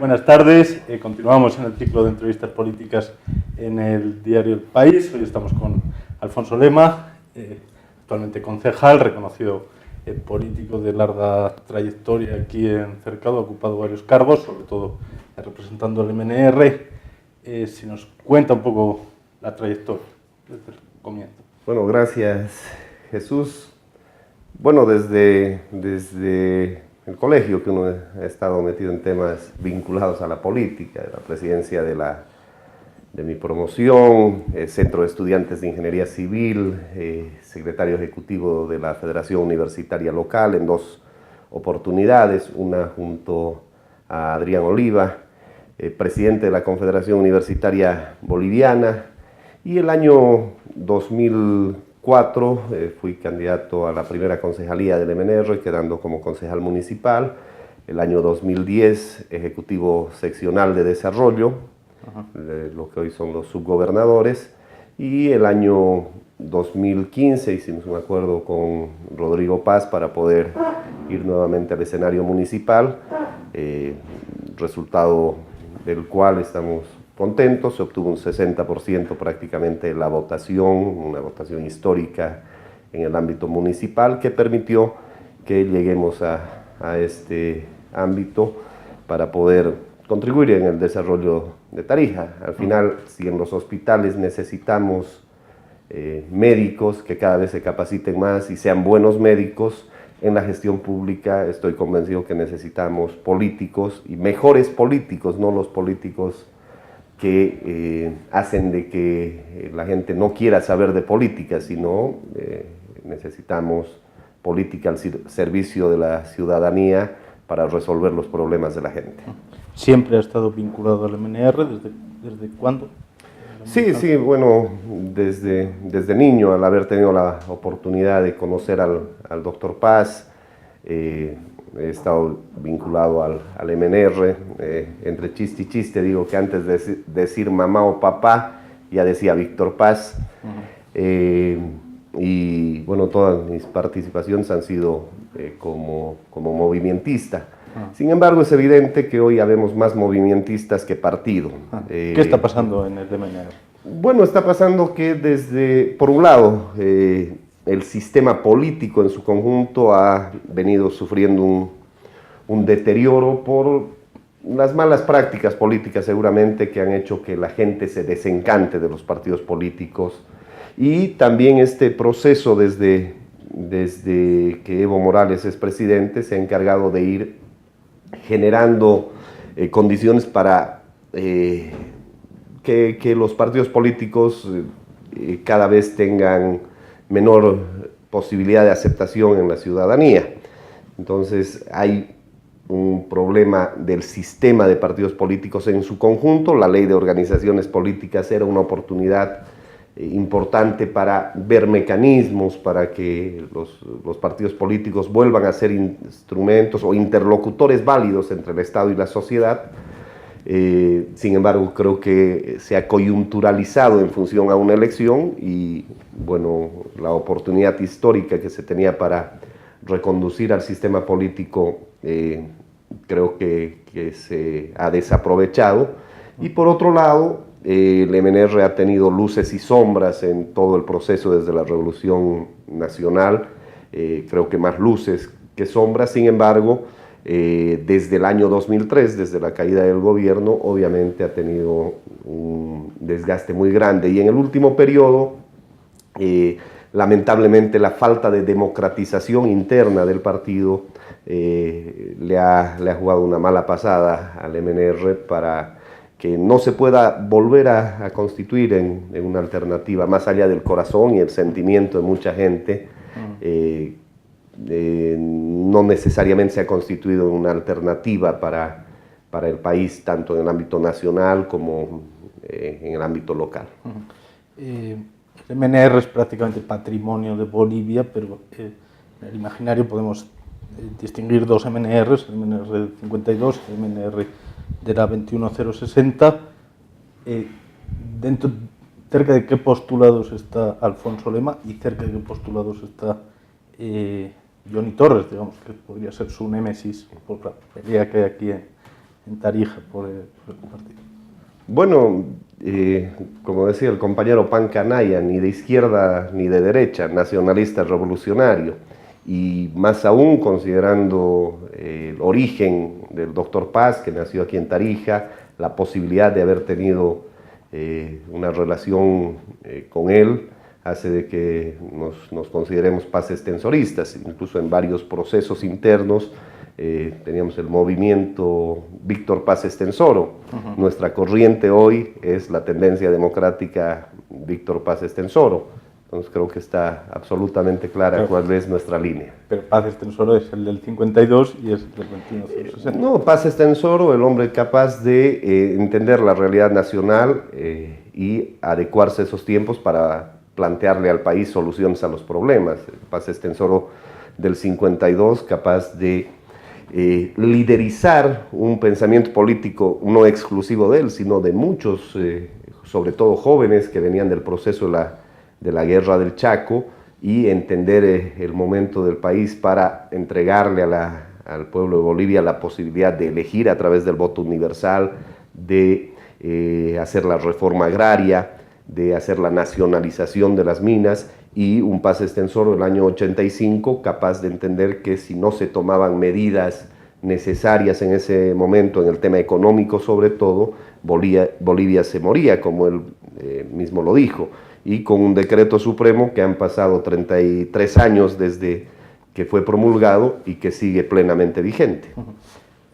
Buenas tardes, continuamos en el ciclo de entrevistas políticas en el diario El País. Hoy estamos con Alfonso Lema, actualmente concejal, reconocido político de larga trayectoria aquí en Cercado, ha ocupado varios cargos, sobre todo representando el MNR. Si nos cuenta un poco la trayectoria desde el comienzo. Bueno, gracias Jesús. Bueno, desde el colegio que uno ha estado metido en temas vinculados a la política, la presidencia de mi promoción, Centro de Estudiantes de Ingeniería Civil, secretario ejecutivo de la Federación Universitaria Local en dos oportunidades, una junto a Adrián Oliva, presidente de la Confederación Universitaria Boliviana, y el año 2004 fui candidato a la primera concejalía del MNR, quedando como concejal municipal. El año 2010, ejecutivo seccional de desarrollo, lo que hoy son los subgobernadores. Y el año 2015 hicimos un acuerdo con Rodrigo Paz para poder ir nuevamente al escenario municipal, resultado del cual estamos contentos. Se obtuvo un 60% prácticamente de la votación, una votación histórica en el ámbito municipal que permitió que lleguemos a este ámbito para poder contribuir en el desarrollo de Tarija. Al final, si en los hospitales necesitamos médicos que cada vez se capaciten más y sean buenos médicos, en la gestión pública estoy convencido que necesitamos políticos y mejores políticos, no los políticos que hacen de que la gente no quiera saber de política, sino necesitamos política al servicio de la ciudadanía para resolver los problemas de la gente. ¿Siempre ha estado vinculado al MNR? ¿Desde cuándo? Sí, bueno, desde niño, al haber tenido la oportunidad de conocer al doctor Paz, he estado vinculado al MNR, entre chiste y chiste digo que antes de decir mamá o papá, ya decía Víctor Paz, y bueno, todas mis participaciones han sido como movimentista. Sin embargo, es evidente que hoy habemos más movimentistas que partido. ¿Qué está pasando en el MNR? Bueno, está pasando que por un lado, el sistema político en su conjunto ha venido sufriendo un deterioro por las malas prácticas políticas seguramente que han hecho que la gente se desencante de los partidos políticos, y también este proceso desde que Evo Morales es presidente se ha encargado de ir generando condiciones para que los partidos políticos cada vez tengan menor posibilidad de aceptación en la ciudadanía. Entonces hay un problema del sistema de partidos políticos en su conjunto. La ley de organizaciones políticas era una oportunidad importante para ver mecanismos para que los partidos políticos vuelvan a ser instrumentos o interlocutores válidos entre el Estado y la sociedad. Sin embargo, creo que se ha coyunturalizado en función a una elección y, bueno, la oportunidad histórica que se tenía para reconducir al sistema político creo que se ha desaprovechado. Y por otro lado, el MNR ha tenido luces y sombras en todo el proceso desde la Revolución Nacional, creo que más luces que sombras. Sin embargo, desde el año 2003, desde la caída del gobierno, obviamente ha tenido un desgaste muy grande, y en el último periodo, lamentablemente, la falta de democratización interna del partido le ha jugado una mala pasada al MNR para que no se pueda volver a constituir en una alternativa más allá del corazón y el sentimiento de mucha gente. No necesariamente se ha constituido en una alternativa para el país, tanto en el ámbito nacional como en el ámbito local. El MNR es prácticamente patrimonio de Bolivia, pero en el imaginario podemos distinguir dos MNRs, el MNR del 52 y el MNR de la 21060. ¿Cerca de qué postulados está Alfonso Lema y cerca de qué postulados está Johnny Torres, digamos, que podría ser su némesis por la pelea que hay aquí en Tarija por el partido? Bueno, como decía el compañero Pancanaya, ni de izquierda ni de derecha, nacionalista revolucionario, y más aún considerando el origen del doctor Paz, que nació aquí en Tarija, la posibilidad de haber tenido una relación con él, hace de que nos consideremos paz extensoristas, incluso en varios procesos internos. Teníamos el movimiento Víctor Paz Extensoro. Nuestra corriente hoy es la tendencia democrática Víctor Paz Extensoro. Entonces creo que está absolutamente clara cuál es nuestra línea. Pero Paz Extensoro es el del 52 y es del 2160. No, Paz Extensoro, el hombre capaz de entender la realidad nacional y adecuarse a esos tiempos para plantearle al país soluciones a los problemas. Paz Extensoro del 52, capaz de liderizar un pensamiento político no exclusivo de él, sino de muchos, sobre todo jóvenes que venían del proceso de la guerra del Chaco, y entender el momento del país para entregarle al pueblo de Bolivia la posibilidad de elegir a través del voto universal, de hacer la reforma agraria, de hacer la nacionalización de las minas, y un Paz Extensoro del año 85 capaz de entender que si no se tomaban medidas necesarias en ese momento, en el tema económico sobre todo, Bolivia se moría, como él mismo lo dijo, y con un decreto supremo que han pasado 33 años desde que fue promulgado y que sigue plenamente vigente.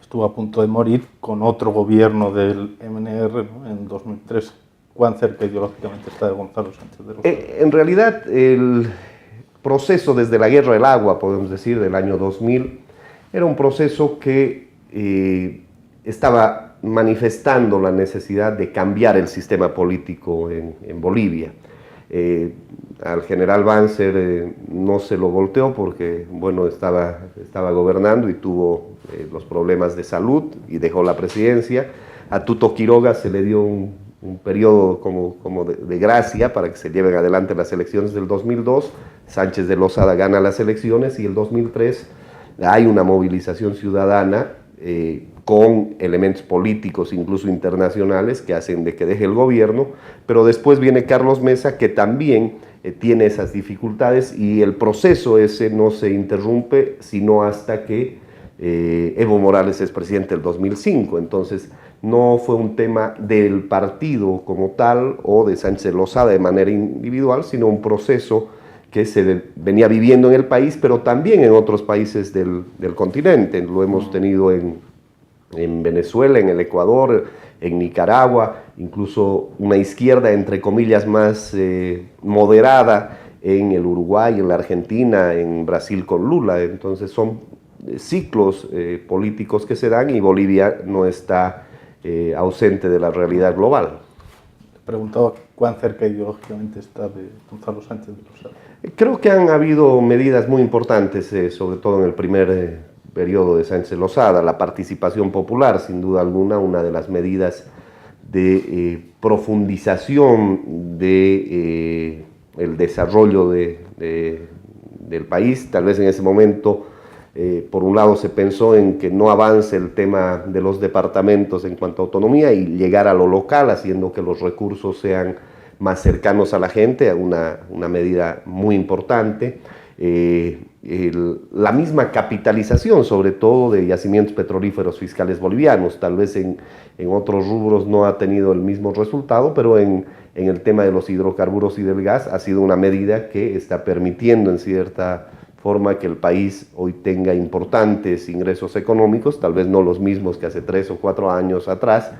Estuvo a punto de morir con otro gobierno del MNR, ¿no?, en 2003. ¿Cuán cerca ideológicamente está de Gonzalo Sánchez de Lozada? En realidad, el proceso desde la Guerra del Agua, podemos decir, del año 2000, era un proceso que estaba manifestando la necesidad de cambiar el sistema político en Bolivia. Al general Banzer no se lo volteó porque, bueno, estaba gobernando y tuvo los problemas de salud y dejó la presidencia. A Tuto Quiroga se le dio un periodo como de gracia para que se lleven adelante las elecciones del 2002. Sánchez de Lozada gana las elecciones y el 2003 hay una movilización ciudadana con elementos políticos, incluso internacionales, que hacen de que deje el gobierno, pero después viene Carlos Mesa, que también tiene esas dificultades, y el proceso ese no se interrumpe sino hasta que Evo Morales es presidente del 2005, entonces no fue un tema del partido como tal o de Sánchez Lozada de manera individual, sino un proceso que se venía viviendo en el país, pero también en otros países del continente. Lo hemos tenido en Venezuela, en el Ecuador, en Nicaragua, incluso una izquierda, entre comillas, más moderada en el Uruguay, en la Argentina, en Brasil con Lula. Entonces son ciclos políticos que se dan, y Bolivia no está ausente de la realidad global. Preguntaba cuán cerca ideológicamente está de Gonzalo Sánchez de Lozada. Creo que han habido medidas muy importantes, sobre todo en el primer periodo de Sánchez Lozada, la participación popular, sin duda alguna, una de las medidas de profundización de el desarrollo del país. Tal vez en ese momento, por un lado, se pensó en que no avance el tema de los departamentos en cuanto a autonomía y llegar a lo local, haciendo que los recursos sean más cercanos a la gente, una medida muy importante. La misma capitalización, sobre todo de yacimientos petrolíferos fiscales bolivianos, tal vez en otros rubros no ha tenido el mismo resultado, pero en el tema de los hidrocarburos y del gas ha sido una medida que está permitiendo en cierta forma que el país hoy tenga importantes ingresos económicos, tal vez no los mismos que hace 3 o 4 años atrás,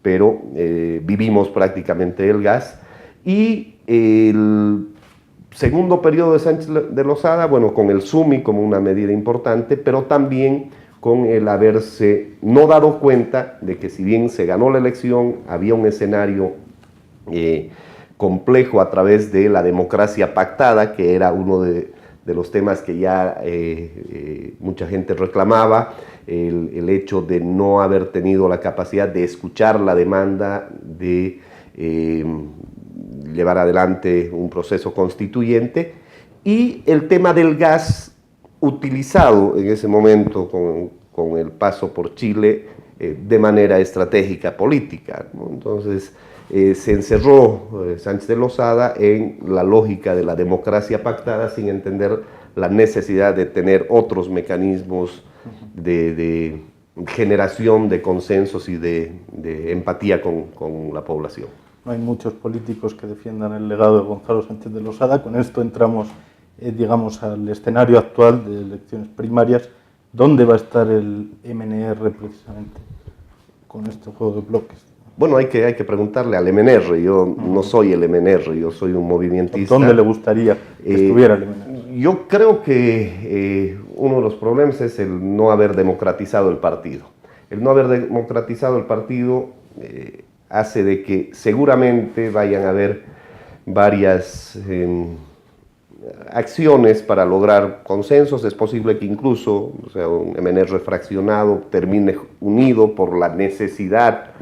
pero vivimos prácticamente del gas. Y el segundo periodo de Sánchez de Lozada, bueno, con el SUMI como una medida importante, pero también con el haberse no dado cuenta de que, si bien se ganó la elección, había un escenario complejo a través de la democracia pactada, que era uno de los temas que ya mucha gente reclamaba, el hecho de no haber tenido la capacidad de escuchar la demanda, de llevar adelante un proceso constituyente, y el tema del gas utilizado en ese momento con el paso por Chile de manera estratégica política, ¿no? Entonces se encerró Sánchez de Lozada en la lógica de la democracia pactada sin entender la necesidad de tener otros mecanismos de generación de consensos y de empatía con la población. No hay muchos políticos que defiendan el legado de Gonzalo Sánchez de Lozada. Con esto entramos, digamos, al escenario actual de elecciones primarias. ¿Dónde va a estar el MNR precisamente con este juego de bloques? Bueno, hay que preguntarle al MNR. Yo no soy el MNR, yo soy un movimentista. ¿Dónde le gustaría que estuviera el MNR? Yo creo que uno de los problemas es el no haber democratizado el partido. El no haber democratizado el partido hace de que seguramente vayan a haber varias acciones para lograr consensos. Es posible que incluso, o sea, un MNR fraccionado termine unido por la necesidad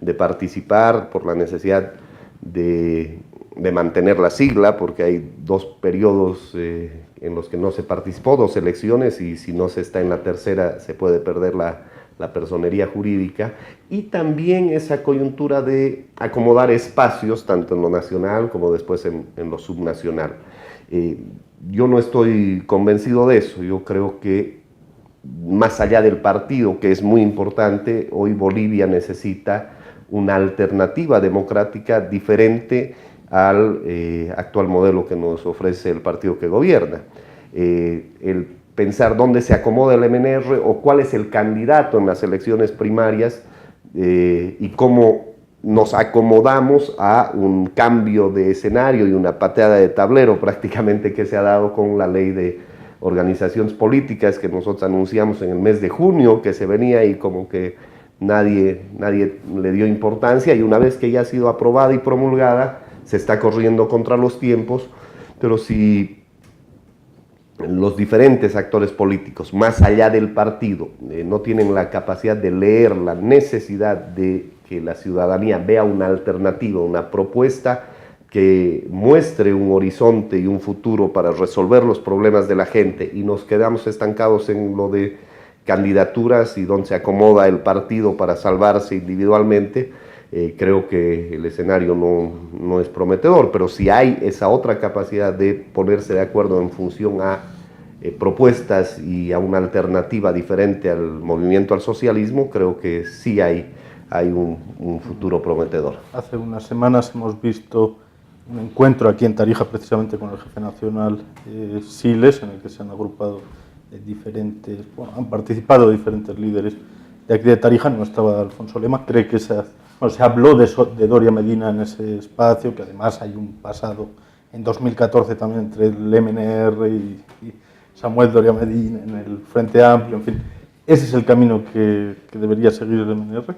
de participar, por la necesidad de mantener la sigla, porque hay 2 periodos en los que no se participó, 2 elecciones, y si no se está en la tercera se puede perder la personería jurídica, y también esa coyuntura de acomodar espacios, tanto en lo nacional como después en lo subnacional. Yo no estoy convencido de eso. Yo creo que más allá del partido, que es muy importante, hoy Bolivia necesita una alternativa democrática diferente al actual modelo que nos ofrece el partido que gobierna. El pensar dónde se acomoda el MNR o cuál es el candidato en las elecciones primarias y cómo nos acomodamos a un cambio de escenario y una pateada de tablero prácticamente que se ha dado con la ley de organizaciones políticas que nosotros anunciamos en el mes de junio, que se venía y como que nadie le dio importancia, y una vez que ya ha sido aprobada y promulgada se está corriendo contra los tiempos. Pero si los diferentes actores políticos, más allá del partido, no tienen la capacidad de leer la necesidad de que la ciudadanía vea una alternativa, una propuesta que muestre un horizonte y un futuro para resolver los problemas de la gente, y nos quedamos estancados en lo de candidaturas y donde se acomoda el partido para salvarse individualmente, creo que el escenario no es prometedor. Pero si hay esa otra capacidad de ponerse de acuerdo en función a propuestas y a una alternativa diferente al movimiento al socialismo, creo que sí hay un futuro prometedor. Hace unas semanas hemos visto un encuentro aquí en Tarija precisamente con el jefe nacional Siles, en el que se han agrupado han participado diferentes líderes de aquí de Tarija. No estaba Alfonso Lema. ¿Cree que se habló de Doria Medina en ese espacio, que además hay un pasado en 2014 también entre el MNR y Samuel Doria Medina en el Frente Amplio? En fin, ¿ese es el camino que debería seguir el MNR?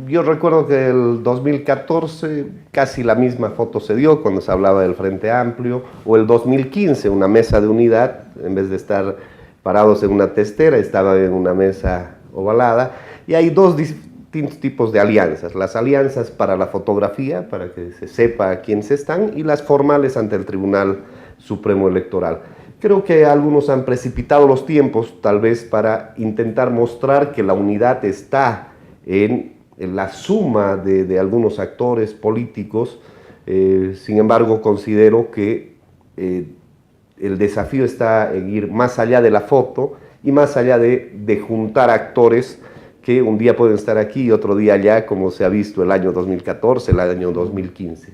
Yo recuerdo que el 2014 casi la misma foto se dio cuando se hablaba del Frente Amplio, o el 2015 una mesa de unidad, en vez de estar parados en una testera, estaba en una mesa ovalada, y hay 2 distintos tipos de alianzas: las alianzas para la fotografía, para que se sepa a quiénes están, y las formales ante el Tribunal Supremo Electoral. Creo que algunos han precipitado los tiempos, tal vez para intentar mostrar que la unidad está en la suma de algunos actores políticos. Sin embargo, considero que el desafío está en ir más allá de la foto y más allá de juntar actores que un día pueden estar aquí y otro día allá, como se ha visto el año 2014, el año 2015.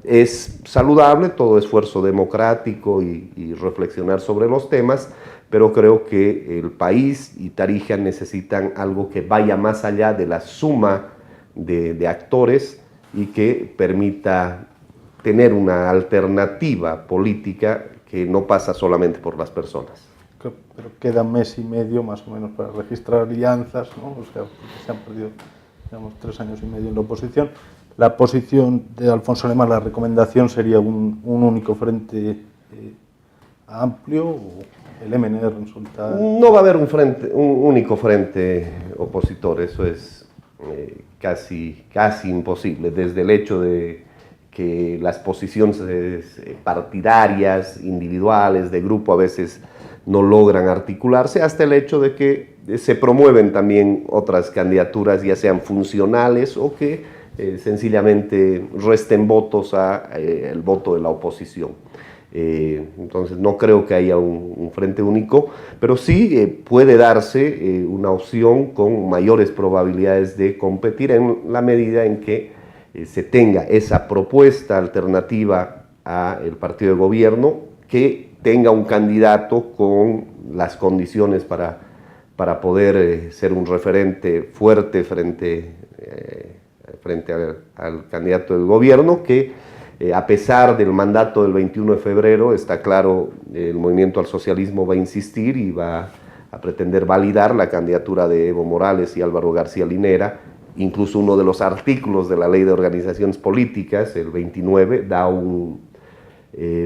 Es saludable todo esfuerzo democrático y reflexionar sobre los temas, pero creo que el país y Tarija necesitan algo que vaya más allá de la suma de actores y que permita tener una alternativa política que no pasa solamente por las personas. Pero queda mes y medio más o menos para registrar alianzas, ¿no? O sea, se han perdido, digamos, 3 años y medio en la oposición. La posición de Alfonso Lema, la recomendación sería un único frente amplio, o el MNR en solitario. No va a haber un único frente opositor, eso es casi imposible, desde el hecho de que las posiciones partidarias, individuales, de grupo, a veces no logran articularse, hasta el hecho de que se promueven también otras candidaturas, ya sean funcionales o que sencillamente resten votos al voto de la oposición. Entonces no creo que haya un frente único, pero sí puede darse una opción con mayores probabilidades de competir en la medida en que se tenga esa propuesta alternativa al partido de gobierno, que tenga un candidato con las condiciones para poder ser un referente fuerte frente al candidato del gobierno, que a pesar del mandato del 21 de febrero, está claro, el Movimiento al Socialismo va a insistir y va a pretender validar la candidatura de Evo Morales y Álvaro García Linera. Incluso uno de los artículos de la Ley de Organizaciones Políticas, el 29, da un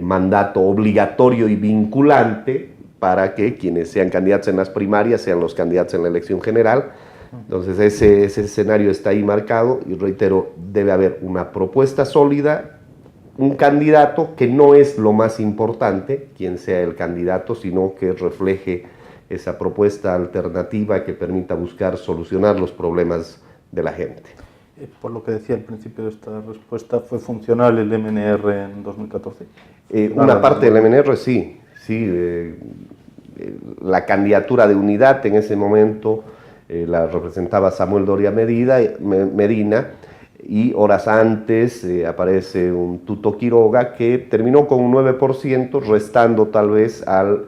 mandato obligatorio y vinculante para que quienes sean candidatos en las primarias sean los candidatos en la elección general. Entonces ese escenario está ahí marcado y reitero, debe haber una propuesta sólida, un candidato que no es lo más importante, quien sea el candidato, sino que refleje esa propuesta alternativa que permita buscar solucionar los problemas de la gente. Por lo que decía al principio de esta respuesta, ¿fue funcional el MNR en 2014? Una parte del MNR sí, la candidatura de unidad en ese momento la representaba Samuel Doria Medina, y horas antes aparece un Tuto Quiroga que terminó con un 9%, restando tal vez al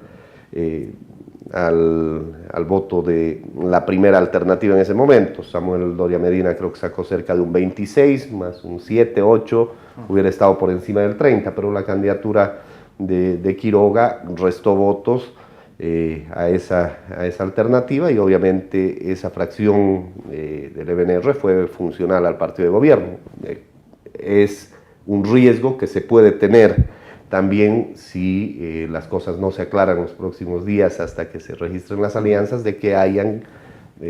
voto de la primera alternativa en ese momento. Samuel Doria Medina creo que sacó cerca de un 26, más un 7, 8, hubiera estado por encima del 30, pero la candidatura de Quiroga restó votos a esa alternativa, y obviamente esa fracción del MNR fue funcional al partido de gobierno. Es un riesgo que se puede tener también si las cosas no se aclaran en los próximos días hasta que se registren las alianzas, de que hayan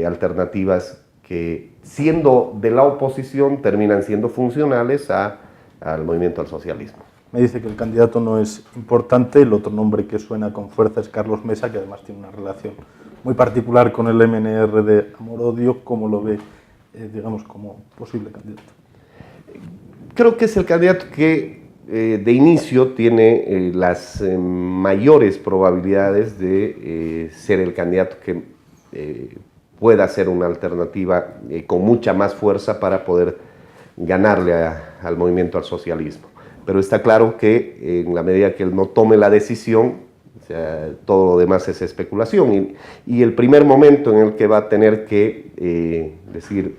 alternativas que, siendo de la oposición, terminan siendo funcionales al movimiento al socialismo. Me dice que el candidato no es importante. El otro nombre que suena con fuerza es Carlos Mesa, que además tiene una relación muy particular con el MNR de Amor-Odio. ¿Cómo lo ve, digamos, como posible candidato? Creo que es el candidato que de inicio tiene las mayores probabilidades de ser el candidato que pueda ser una alternativa con mucha más fuerza para poder ganarle al movimiento al socialismo. Pero está claro que en la medida que él no tome la decisión, o sea, todo lo demás es especulación. Y el primer momento en el que va a tener que decir,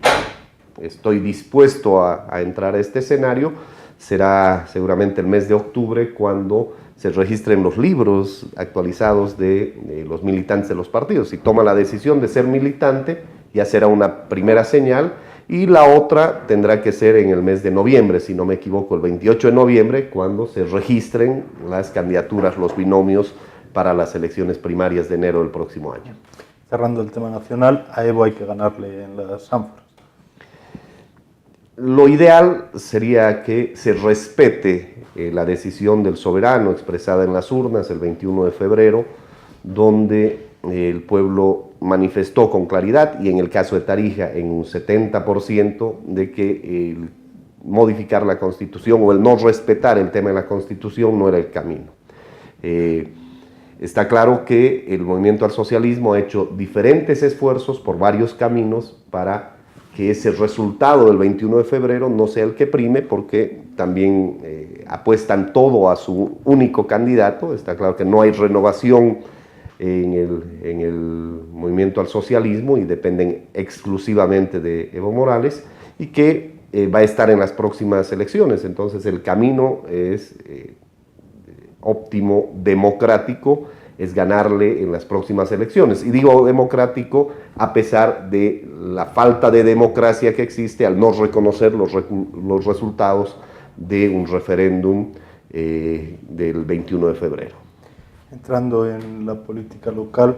estoy dispuesto a entrar a este escenario, será seguramente el mes de octubre, cuando se registren los libros actualizados de los militantes de los partidos. Si toma la decisión de ser militante, ya será una primera señal. Y la otra tendrá que ser en el mes de noviembre, si no me equivoco, el 28 de noviembre, cuando se registren las candidaturas, los binomios para las elecciones primarias de enero del próximo año. Cerrando el tema nacional, a Evo hay que ganarle en las ánforas. Lo ideal sería que se respete la decisión del soberano expresada en las urnas el 21 de febrero, donde el pueblo manifestó con claridad, y en el caso de Tarija en un 70%, de que el modificar la Constitución o el no respetar el tema de la Constitución no era el camino. Está claro que el movimiento al socialismo ha hecho diferentes esfuerzos por varios caminos para que ese resultado del 21 de febrero no sea el que prime, porque también apuestan todo a su único candidato. Está claro que no hay renovación en el movimiento al socialismo y dependen exclusivamente de Evo Morales, y que va a estar en las próximas elecciones. Entonces el camino es óptimo, democrático, es ganarle en las próximas elecciones. Y digo democrático a pesar de la falta de democracia que existe al no reconocer los resultados de un referéndum del 21 de febrero. Entrando en la política local,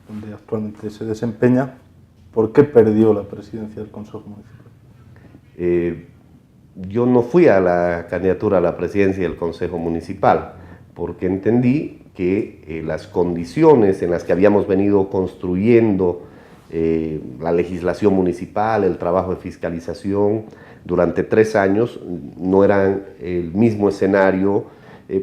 donde actualmente se desempeña, ¿por qué perdió la presidencia del Consejo Municipal? Yo no fui a la candidatura a la presidencia del Consejo Municipal porque entendí que las condiciones en las que habíamos venido construyendo la legislación municipal, el trabajo de fiscalización durante 3 años no eran el mismo escenario,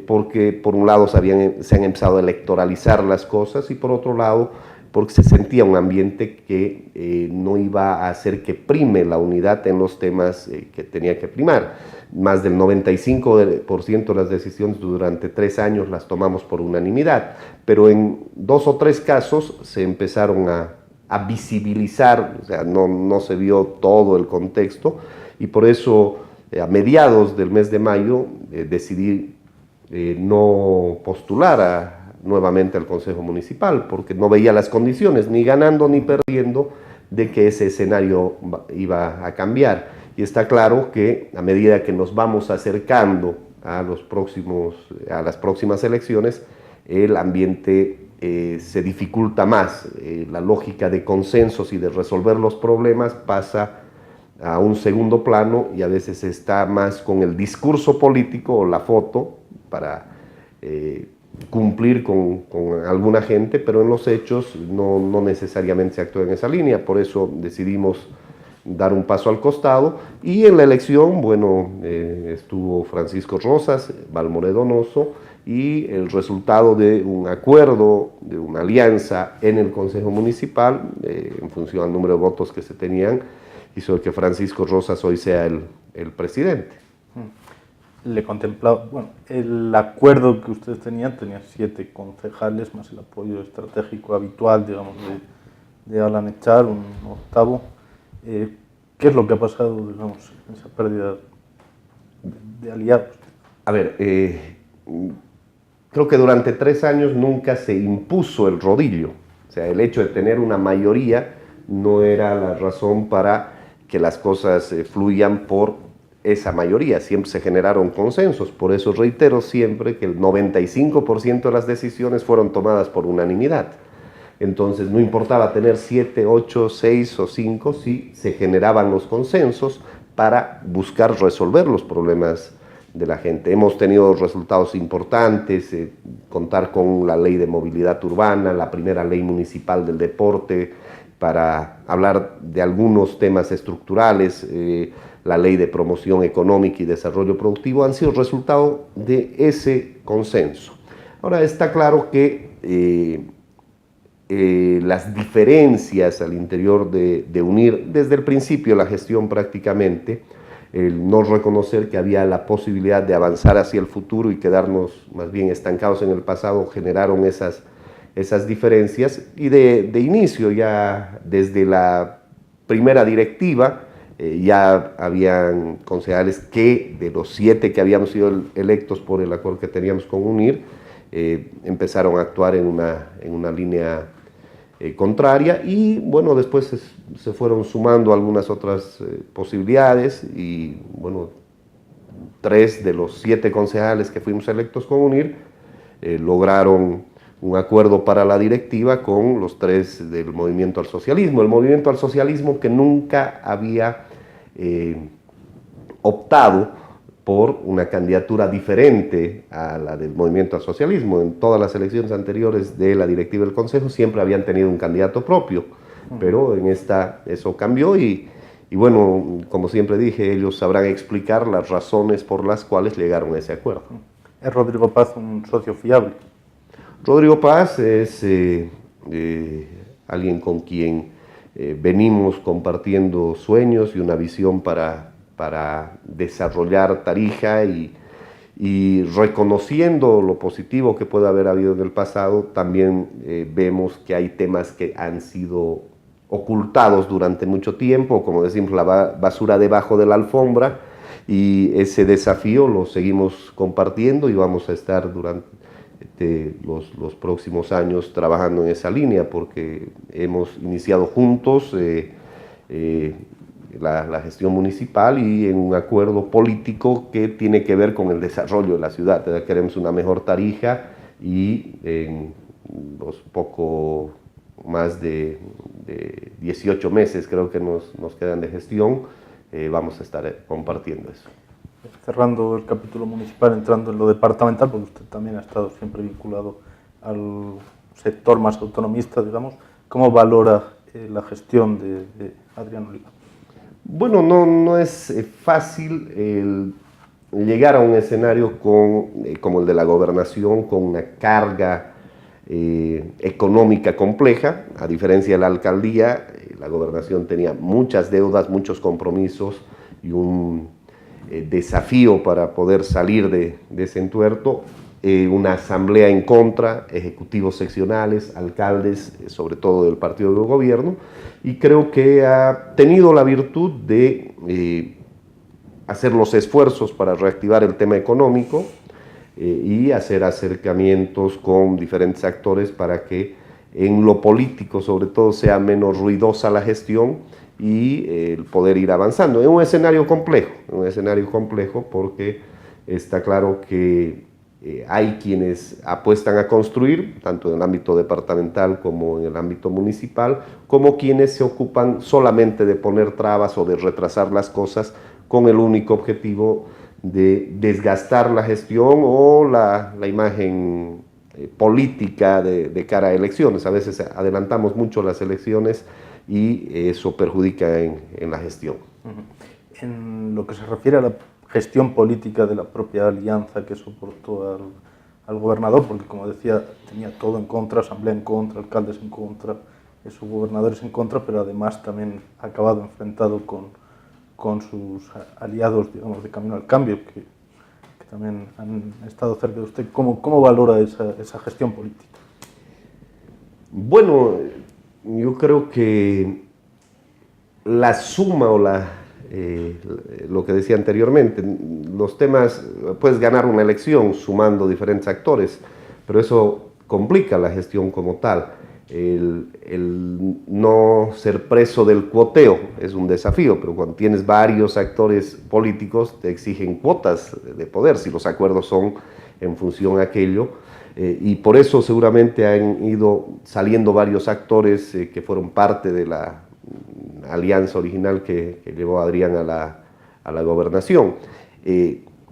porque por un lado se han empezado a electoralizar las cosas y por otro lado porque se sentía un ambiente que no iba a hacer que prime la unidad en los temas que tenía que primar. Más del 95% de las decisiones durante 3 años las tomamos por unanimidad, pero en 2 o 3 casos se empezaron a visibilizar, o sea, no se vio todo el contexto, y por eso a mediados del mes de mayo decidí no postular nuevamente al Consejo Municipal, porque no veía las condiciones, ni ganando ni perdiendo, de que ese escenario iba a cambiar. Y está claro que a medida que nos vamos acercando a las próximas elecciones, el ambiente se dificulta más, la lógica de consensos y de resolver los problemas pasa a un segundo plano y a veces está más con el discurso político o la foto para cumplir con alguna gente, pero en los hechos no necesariamente se actúa en esa línea. Por eso decidimos dar un paso al costado, y en la elección, bueno, estuvo Francisco Rosas, Balmoré Donoso, y el resultado de un acuerdo, de una alianza en el Consejo Municipal, en función al número de votos que se tenían, hizo que Francisco Rosas hoy sea el presidente. Le contemplaba, bueno, el acuerdo que ustedes tenían, tenía 7 concejales, más el apoyo estratégico habitual, digamos, de Alan Echar, un octavo. ¿Qué es lo que ha pasado, digamos, en esa pérdida de aliados? A ver, creo que durante 3 años nunca se impuso el rodillo. O sea, el hecho de tener una mayoría no era la razón para que las cosas fluyan por esa mayoría. Siempre se generaron consensos. Por eso reitero siempre que el 95% de las decisiones fueron tomadas por unanimidad. Entonces no importaba tener 7, 8, 6 o 5, si se generaban los consensos para buscar resolver los problemas de la gente. Hemos tenido resultados importantes, contar con la ley de movilidad urbana, la primera ley municipal del deporte, para hablar de algunos temas estructurales, la ley de promoción económica y desarrollo productivo, han sido resultado de ese consenso. Ahora está claro que las diferencias al interior de UNIR, desde el principio de la gestión prácticamente, el no reconocer que había la posibilidad de avanzar hacia el futuro y quedarnos más bien estancados en el pasado, generaron esas diferencias, y de inicio, ya desde la primera directiva, ya habían concejales que de los 7 que habíamos sido electos por el acuerdo que teníamos con UNIR, empezaron a actuar en una línea contraria, y bueno, después se fueron sumando algunas otras posibilidades, y bueno, 3 de los 7 concejales que fuimos electos con UNIR lograron un acuerdo para la directiva con los 3 del Movimiento al Socialismo. El Movimiento al Socialismo, que nunca había optado por una candidatura diferente a la del Movimiento al Socialismo. En todas las elecciones anteriores de la directiva del Consejo siempre habían tenido un candidato propio, pero en esta eso cambió, y bueno, como siempre dije, ellos sabrán explicar las razones por las cuales llegaron a ese acuerdo. ¿Es Rodrigo Paz un socio fiable? Rodrigo Paz es alguien con quien venimos compartiendo sueños y una visión para desarrollar Tarija, y reconociendo lo positivo que puede haber habido en el pasado, también vemos que hay temas que han sido ocultados durante mucho tiempo, como decimos, la basura debajo de la alfombra, y ese desafío lo seguimos compartiendo y vamos a estar durante los próximos años trabajando en esa línea, porque hemos iniciado juntos la gestión municipal y en un acuerdo político que tiene que ver con el desarrollo de la ciudad. Queremos una mejor Tarija, y en los poco más de 18 meses creo que nos quedan de gestión, vamos a estar compartiendo eso. Cerrando el capítulo municipal, entrando en lo departamental, porque usted también ha estado siempre vinculado al sector más autonomista, digamos, ¿cómo valora la gestión de Adrián Oliva? Bueno, no es fácil llegar a un escenario como el de la gobernación, con una carga económica compleja. A diferencia de la alcaldía, la gobernación tenía muchas deudas, muchos compromisos y un desafío para poder salir de ese entuerto. Una asamblea en contra, ejecutivos seccionales, alcaldes, sobre todo del partido de gobierno, y creo que ha tenido la virtud de hacer los esfuerzos para reactivar el tema económico y hacer acercamientos con diferentes actores para que en lo político, sobre todo, sea menos ruidosa la gestión y el poder ir avanzando. Es un escenario complejo porque está claro que hay quienes apuestan a construir, tanto en el ámbito departamental como en el ámbito municipal, como quienes se ocupan solamente de poner trabas o de retrasar las cosas con el único objetivo de desgastar la gestión o la imagen política de cara a elecciones. A veces adelantamos mucho las elecciones y eso perjudica en la gestión. En lo que se refiere a la gestión política de la propia alianza que soportó al gobernador, porque como decía, tenía todo en contra, asamblea en contra, alcaldes en contra, subgobernadores en contra, pero además también ha acabado enfrentado con sus aliados, digamos, de Camino al Cambio, que también han estado cerca de usted. ¿Cómo valora esa gestión política? Bueno, yo creo que la suma o lo que decía anteriormente, los temas, puedes ganar una elección sumando diferentes actores, pero eso complica la gestión como tal. El no ser preso del cuoteo es un desafío, pero cuando tienes varios actores políticos te exigen cuotas de poder, si los acuerdos son en función a aquello, y por eso seguramente han ido saliendo varios actores que fueron parte de la alianza original que llevó a Adrián a la gobernación.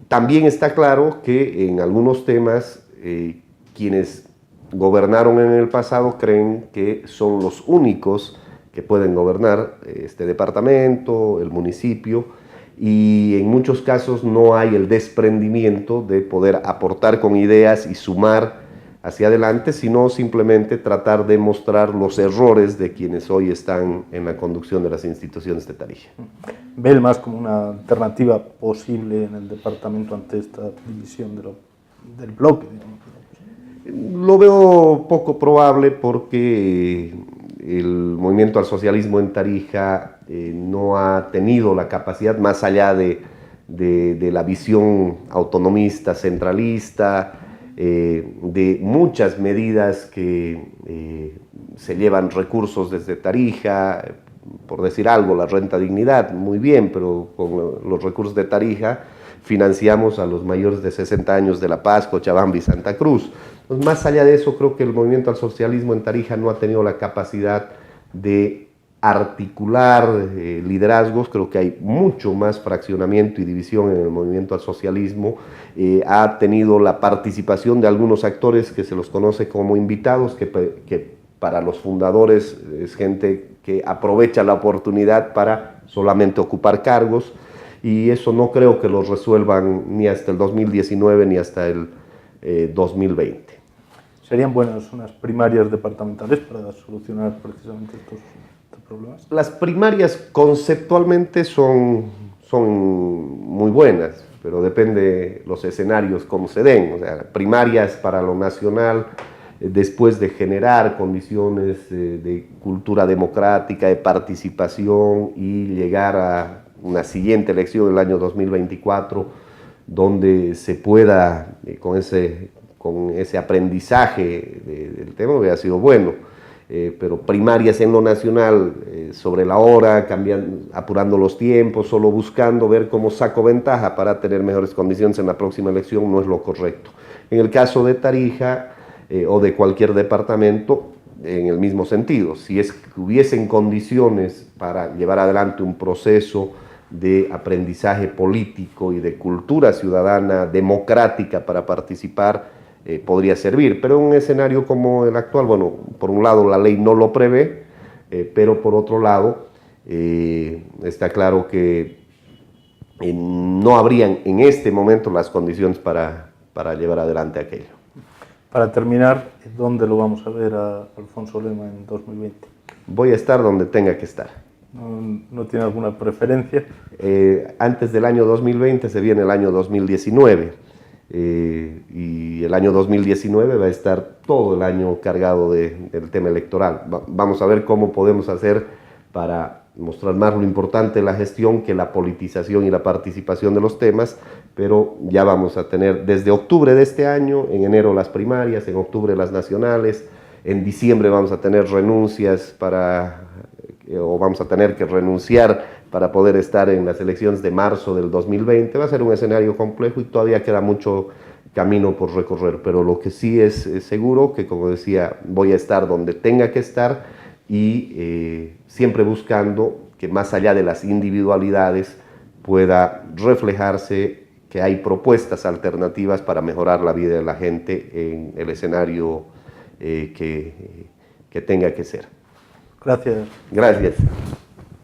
También está claro que en algunos temas quienes gobernaron en el pasado creen que son los únicos que pueden gobernar este departamento, el municipio, y en muchos casos no hay el desprendimiento de poder aportar con ideas y sumar hacia adelante, sino simplemente tratar de mostrar los errores de quienes hoy están en la conducción de las instituciones de Tarija. ¿Ve el MAS como una alternativa posible en el departamento ante esta división del bloque, digamos? Lo veo poco probable porque el movimiento al socialismo en Tarija no ha tenido la capacidad, más allá de la visión autonomista, centralista, de muchas medidas que se llevan recursos desde Tarija, por decir algo, la renta dignidad, muy bien, pero con los recursos de Tarija financiamos a los mayores de 60 años de La Paz, Cochabamba y Santa Cruz. Entonces, más allá de eso, creo que el movimiento al socialismo en Tarija no ha tenido la capacidad de articular liderazgos. Creo que hay mucho más fraccionamiento y división en el movimiento al socialismo. Ha tenido la participación de algunos actores que se los conoce como invitados, que para los fundadores es gente que aprovecha la oportunidad para solamente ocupar cargos, y eso no creo que los resuelvan ni hasta el 2019 ni hasta el 2020. ¿Serían buenas unas primarias departamentales para solucionar precisamente estos problemas? Las primarias conceptualmente son muy buenas, pero depende los escenarios cómo se den. O sea, primarias para lo nacional, después de generar condiciones de cultura democrática, de participación y llegar a una siguiente elección el año 2024, donde se pueda, con ese aprendizaje del tema, hubiera sido bueno. Pero primarias en lo nacional, sobre la hora, apurando los tiempos, solo buscando ver cómo saco ventaja para tener mejores condiciones en la próxima elección, no es lo correcto. En el caso de Tarija o de cualquier departamento, en el mismo sentido, si es que hubiesen condiciones para llevar adelante un proceso de aprendizaje político y de cultura ciudadana democrática para participar podría servir. Pero en un escenario como el actual, bueno, por un lado la ley no lo prevé, pero por otro lado está claro que no habrían en este momento las condiciones para llevar adelante aquello. Para terminar, ¿dónde lo vamos a ver a Alfonso Lema en 2020? Voy a estar donde tenga que estar. ¿No tiene alguna preferencia? Antes del año 2020 se viene el año 2019 y el año 2019 va a estar todo el año cargado del tema electoral. Vamos a ver cómo podemos hacer para mostrar más lo importante de la gestión que la politización y la participación de los temas, pero ya vamos a tener desde octubre de este año, en enero las primarias, en octubre las nacionales, en diciembre vamos a tener renuncias o vamos a tener que renunciar para poder estar en las elecciones de marzo del 2020. Va a ser un escenario complejo y todavía queda mucho camino por recorrer, pero lo que sí es seguro que, como decía, voy a estar donde tenga que estar y siempre buscando que más allá de las individualidades pueda reflejarse que hay propuestas alternativas para mejorar la vida de la gente en el escenario que tenga que ser. Gracias. Gracias.